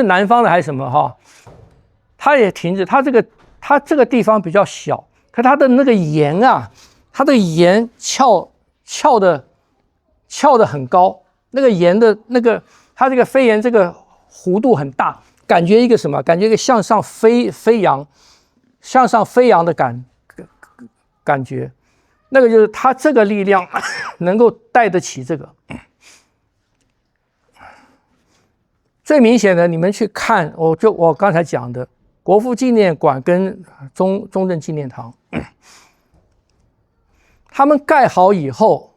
南方的还是什么哈？它也停止，它这个地方比较小，可它的那个岩啊，它的岩翘的很高，那个岩的那个它这个飞檐这个弧度很大，感觉一个什么？感觉一个向上飞扬的感觉，那个就是它这个力量能够带得起这个。最明显的，你们去看，我刚才讲的国父纪念馆跟中正纪念堂，他们盖好以后，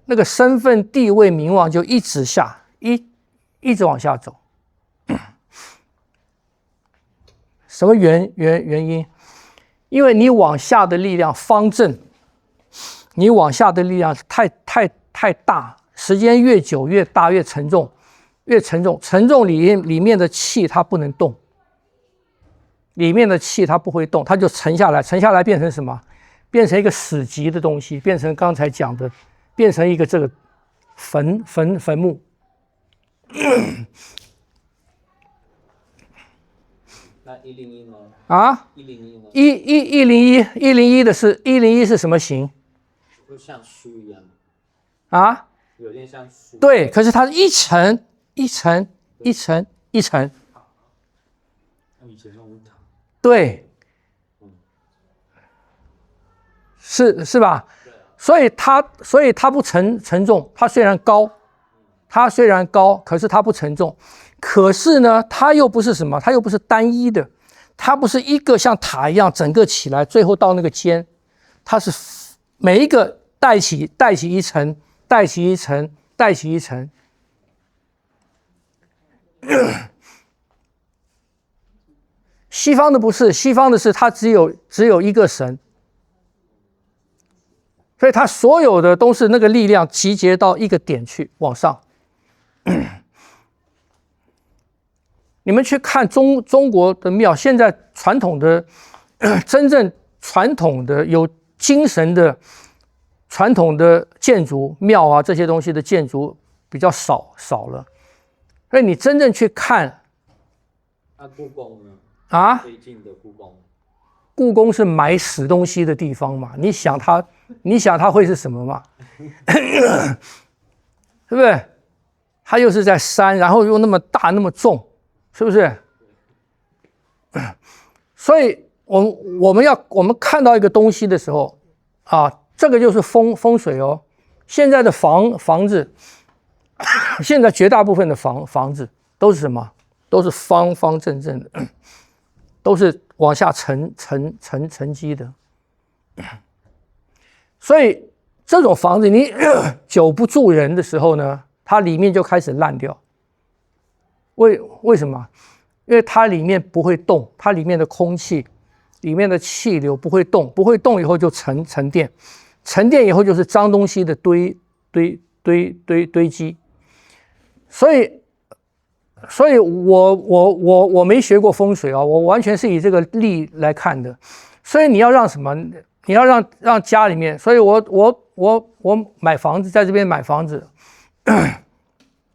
那个身份地位名望就一直一直往下走。什么原因？因为你往下的力量方正，你往下的力量太大，时间越久越大越沉重。沉重里面的气它不能动，里面的气它不会动，它就沉下来变成什么？变成一个死寂的东西，变成刚才讲的，变成一个这个坟墓。那101呢？啊101呢？101是什么形？就像书一样。啊？有点像书。对，可是它是一层。一层，像以前那种塔。对，是吧？所以它不沉重，它虽然高，可是它不沉重。可是呢，它又不是什么，它又不是单一的，它不是一个像塔一样整个起来，最后到那个尖，它是每一个带起一层，带起一层。西方的不是，西方的是它只有一个神，所以它所有的都是那个力量集结到一个点去往上。你们去看中国的庙，现在传统的真正传统的有精神的传统的建筑庙啊，这些东西的建筑比较少了。所以你真正去看，故宫呢？啊？最近的故宫是埋死东西的地方嘛？你想它会是什么嘛？对不对？它又是在山，然后又那么大那么重，是不是？所以我们看到一个东西的时候啊，这个就是风水哦。现在的房子。现在绝大部分的房子都是什么？都是方正的，都是往下沉积的。所以这种房子你久不住人的时候呢，它里面就开始烂掉。为什么？因为它里面不会动，它里面的空气、里面的气流不会动，不会动以后就沉淀，沉淀以后就是脏东西的堆积。所以我没学过风水啊，我完全是以这个例来看的。所以你要让什么？你要让家里面，所以我买房子，在这边买房子，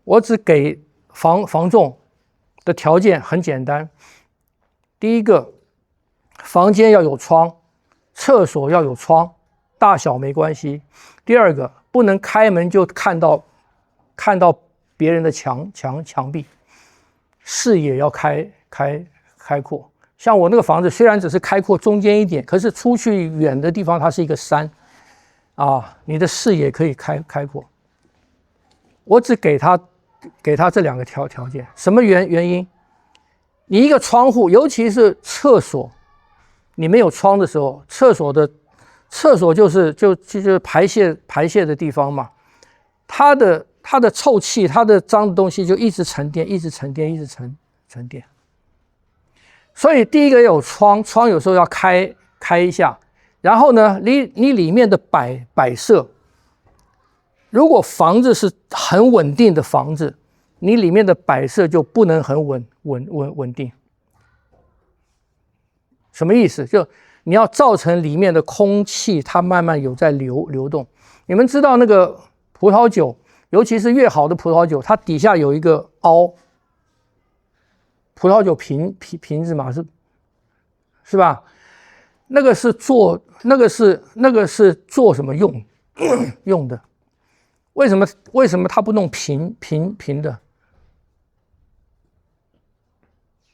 我只给房仲的条件很简单。第一个，房间要有窗，厕所要有窗，大小没关系。第二个，不能开门就看到别人的墙壁，视野要开阔。像我那个房子虽然只是开阔中间一点，可是出去远的地方它是一个山啊，你的视野可以开阔。我只给他这两个条件。什么原因？你一个窗户，尤其是厕所，你没有窗的时候，厕所就是排泄的地方嘛，它的臭气，它的脏的东西就一直沉淀。所以第一个有窗有时候要开一下，然后呢，你里面的摆设，如果房子是很稳定的房子，你里面的摆设就不能很稳定。什么意思？就你要造成里面的空气它慢慢有在流动。你们知道那个葡萄酒，尤其是越好的葡萄酒，它底下有一个凹，葡萄酒瓶子嘛，是吧？那个是做什么用的？为什么他不弄平的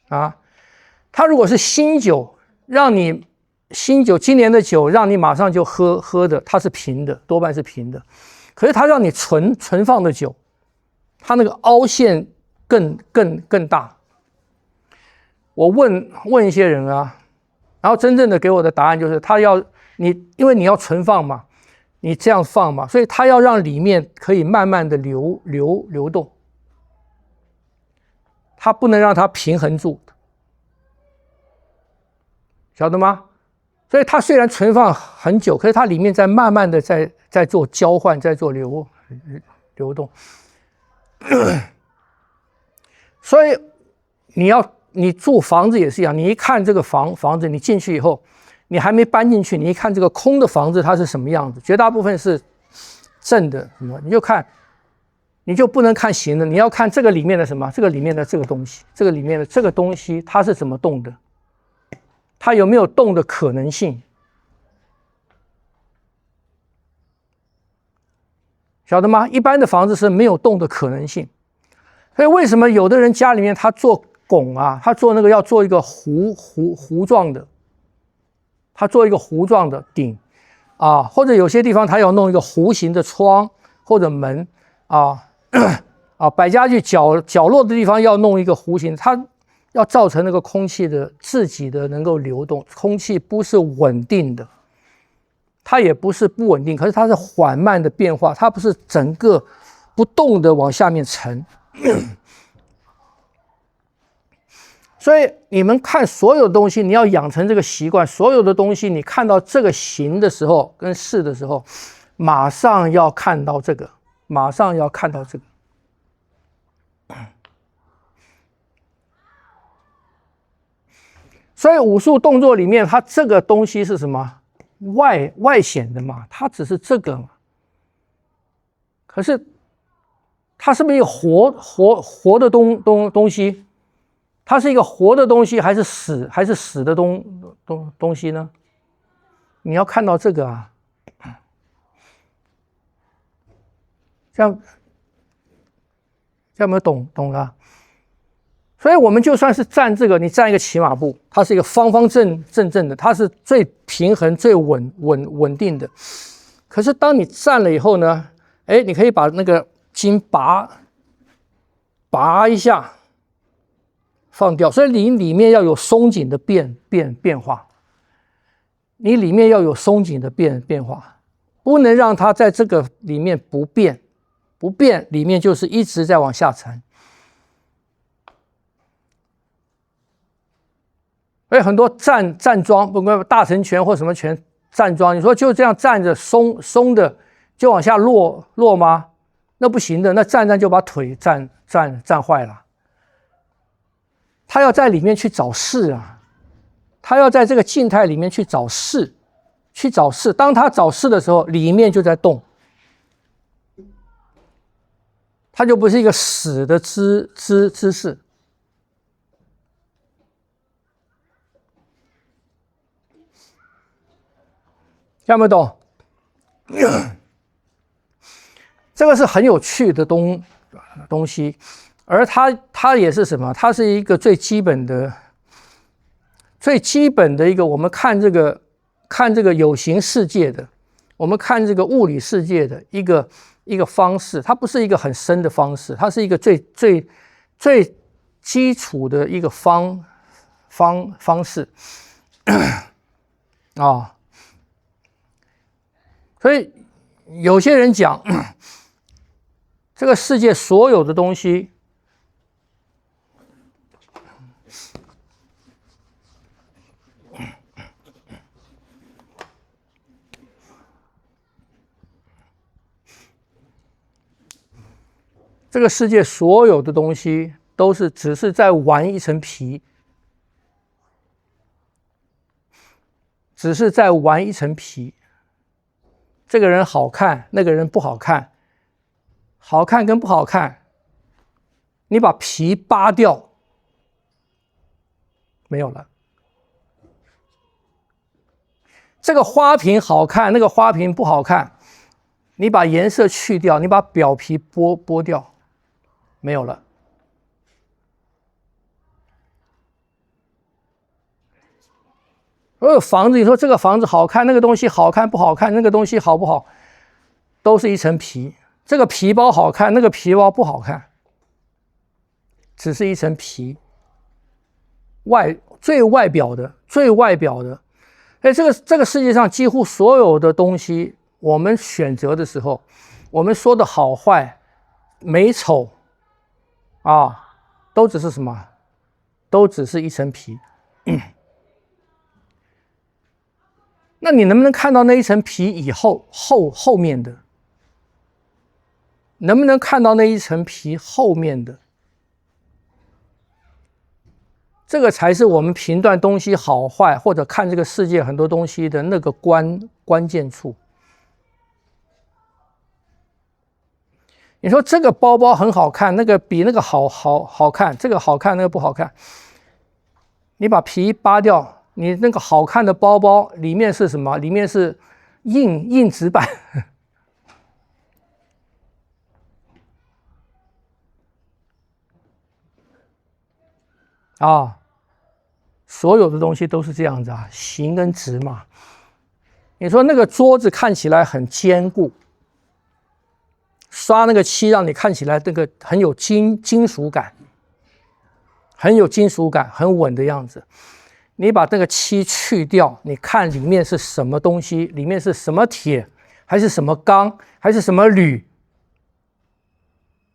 啊？他如果是新酒，今年的酒让你马上就喝的，它是平的，多半是平的。可是他让你存放的酒，它那个凹陷更大。我问一些人啊，然后真正的给我的答案就是，因为你要存放嘛，你这样放嘛，所以他要让里面可以慢慢的流动，他不能让它平衡住，晓得吗？所以它虽然存放很久，可是它里面在慢慢的在做交换，在做流动。所以你住房子也是一样，你一看这个房子，你进去以后，你还没搬进去，你一看这个空的房子它是什么样子，绝大部分是正的什么，你就不能看形的，你要看这个里面的什么，这个里面的这个东西，这个里面的这个东西它是怎么动的，它有没有动的可能性，晓得吗？一般的房子是没有动的可能性。所以为什么有的人家里面他做拱啊，他做那个要做一个弧状的，他做一个弧状的顶啊，或者有些地方他要弄一个弧形的窗或者门啊摆家具角落的地方要弄一个弧形，它要造成那个空气的自己的能够流动，空气不是稳定的，它也不是不稳定，可是它是缓慢的变化，它不是整个不动的往下面沉。所以你们看所有东西，你要养成这个习惯，所有的东西你看到这个形的时候跟事的时候，马上要看到这个，马上要看到这个。所以武术动作里面，它这个东西是什么？外显的嘛，它只是这个嘛。可是它是不是一个活的东西？它是一个活的东西，还是死的东西呢？你要看到这个啊，这样有没有懂了？所以我们就算是站这个，你站一个骑马步，它是一个方正的，它是最平衡、最稳定的。可是当你站了以后呢，你可以把那个筋拔一下，放掉。所以你里面要有松紧的变化，你里面要有松紧的变化，不能让它在这个里面不变，里面就是一直在往下沉。所以很多站桩，不管大成拳或什么拳站桩，你说就这样站着松的就往下落吗？那不行的，那站就把腿站坏了。他要在里面去找事啊，他要在这个静态里面去找事。当他找事的时候，里面就在动，他就不是一个死的姿势。听没懂？这个是很有趣的东西，而它也是什么？它是一个最基本的一个，我们看这个有形世界的，我们看这个物理世界的一个方式。它不是一个很深的方式，它是一个最基础的一个方式啊。所以有些人讲，这个世界所有的东西，这个世界所有的东西都是只是在玩一层皮，只是在玩一层皮。这个人好看，那个人不好看，好看跟不好看，你把皮扒掉，没有了。这个花瓶好看，那个花瓶不好看，你把颜色去掉，你把表皮剥掉，没有了。房子，你说这个房子好看，那个东西好看不好看，那个东西好不好，都是一层皮。这个皮包好看，那个皮包不好看，只是一层皮。最外表的。这个世界上几乎所有的东西，我们选择的时候，我们说的好坏、美丑啊，都只是什么？都只是一层皮。那你能不能看到那一层皮以后面的？能不能看到那一层皮后面的？这个才是我们评断东西好坏，或者看这个世界很多东西的那个关键处。你说这个包包很好看，那个比那个好看，这个好看，那个不好看。你把皮扒掉，你那个好看的包包里面是什么？里面是硬纸板。啊，所有的东西都是这样子啊，形跟质嘛。你说那个桌子看起来很坚固，刷那个漆让你看起来那个很有金属感，很稳的样子。你把那个漆去掉，你看里面是什么东西？里面是什么铁，还是什么钢，还是什么铝？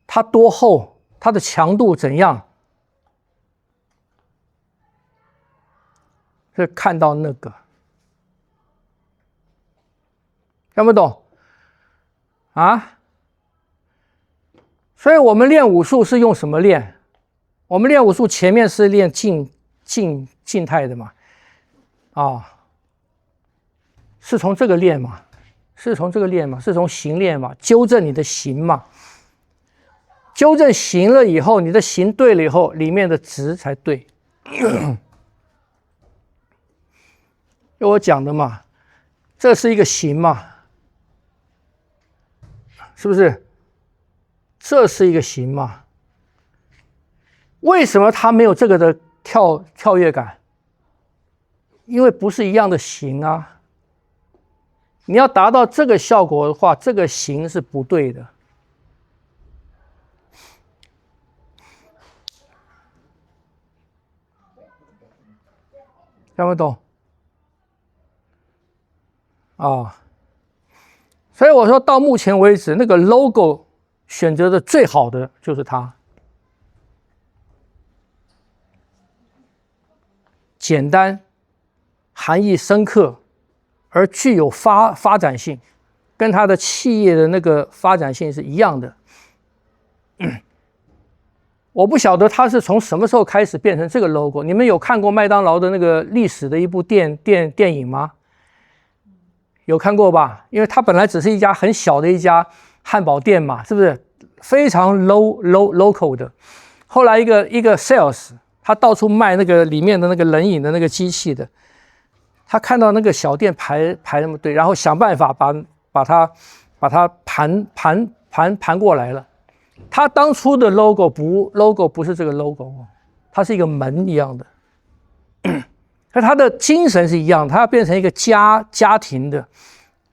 它多厚？它的强度怎样？是看到那个，看不懂啊？所以我们练武术是用什么练？我们练武术前面是练静态的嘛，是从这个练嘛，是从形练嘛，纠正你的形嘛。纠正形了以后，你的形对了以后，里面的质才对。就我讲的嘛，这是一个形嘛，是不是？这是一个形嘛？为什么它没有这个的跳跃感？因为不是一样的形啊。你要达到这个效果的话，这个形是不对的。看不懂？所以我说到目前为止，那个 logo 选择的最好的就是它，简单，含义深刻，而具有发展性，跟它的企业的那个发展性是一样的。我不晓得它是从什么时候开始变成这个 logo。你们有看过麦当劳的那个历史的一部电影吗？有看过吧？因为它本来只是一家很小的一家汉堡店嘛，是不是非常 local 的？后来一个 sales， 他到处卖那个里面的那个冷饮的那个机器的，他看到那个小店排那么对，然后想办法把它盘过来了。他当初的 logo 不是这个 logo， 它是一个门一样的。那它的精神是一样的，它要变成一个家庭的，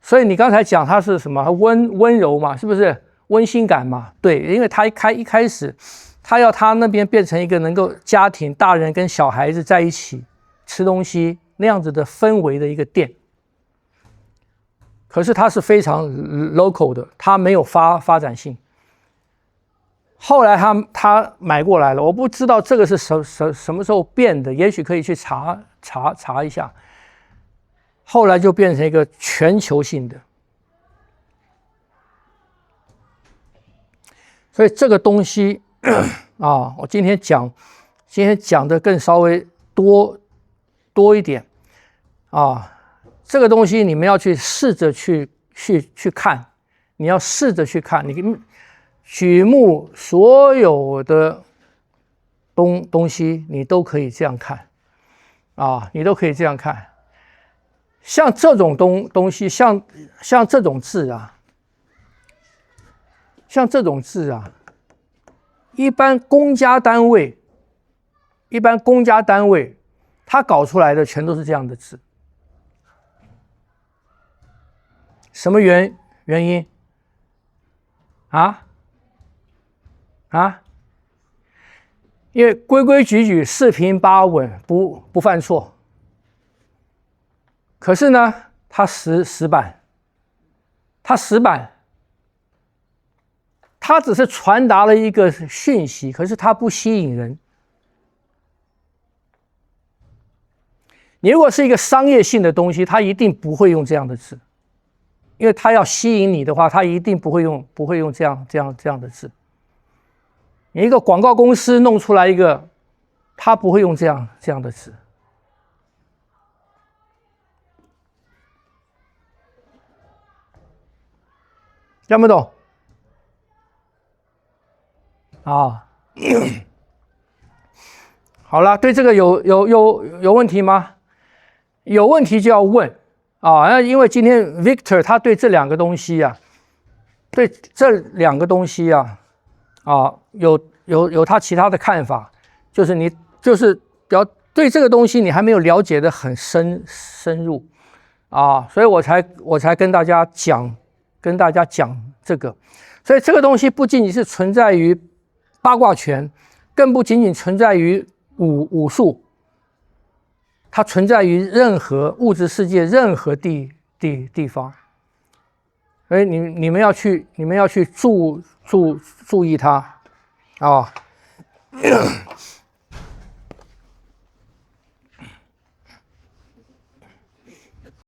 所以你刚才讲它是什么温柔嘛，是不是温馨感嘛？对，因为它一开始，它要它那边变成一个能够家庭大人跟小孩子在一起吃东西那样子的氛围的一个店，可是它是非常 local 的，它没有发展性。后来他买过来了，我不知道这个是什么时候变的，也许可以去查一下。后来就变成一个全球性的，所以这个东西我今天讲的更稍微多一点这个东西你们要去试着去看，你要试着去看你。曲目所有的东西你都可以这样看，啊，你都可以这样看。像这种东西，像这种字啊，像这种字啊，一般公家单位，它搞出来的全都是这样的字。什么原因？因为规规矩矩、四平八稳，不犯错。可是呢，它死板，它只是传达了一个讯息，可是它不吸引人。你如果是一个商业性的东西，它一定不会用这样的字，因为它要吸引你的话，它一定不会用这样的字。你一个广告公司弄出来一个，他不会用这样的字。听不懂？啊，好了，对这个有问题吗？有问题就要问啊！因为今天 Victor 他对这两个东西啊，有他其他的看法，就是你就是要对这个东西你还没有了解的很深入啊，所以我才跟大家讲这个，所以这个东西不仅仅是存在于八卦拳，更不仅仅存在于武术，它存在于任何物质世界任何地方。所以你们要去注意它啊。